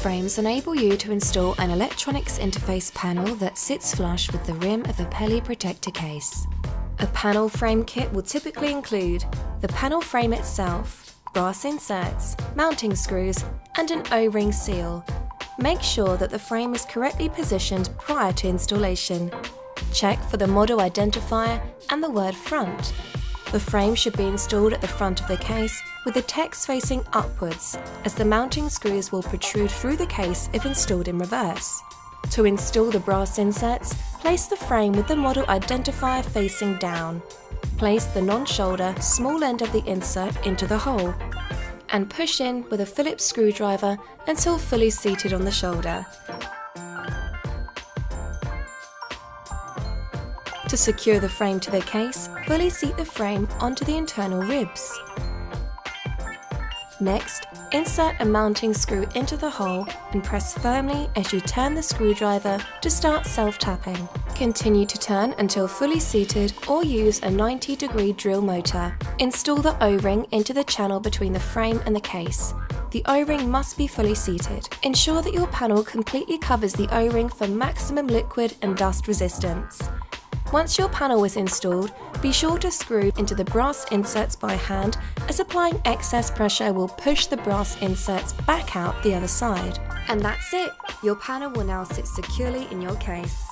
frames enable you to install an electronics interface panel that sits flush with the rim of a Peli protector case. A panel frame kit will typically include the panel frame itself, brass inserts, mounting screws, and an O-ring seal. Make sure that the frame is correctly positioned prior to installation. Check for the model identifier and the word front. The frame should be installed at the front of the case with the text facing upwards, as the mounting screws will protrude through the case if installed in reverse. To install the brass inserts, place the frame with the model identifier facing down. Place the non-shoulder, small end of the insert into the hole, and push in with a Phillips screwdriver until fully seated on the shoulder. To secure the frame to the case, fully seat the frame onto the internal ribs. Next, insert a mounting screw into the hole and press firmly as you turn the screwdriver to start self-tapping. Continue to turn until fully seated or use a 90-degree drill motor. Install the O-ring into the channel between the frame and the case. The O-ring must be fully seated. Ensure that your panel completely covers the O-ring for maximum liquid and dust resistance. Once your panel is installed, be sure to screw into the brass inserts by hand, as applying excess pressure will push the brass inserts back out the other side. And that's it! Your panel will now sit securely in your case.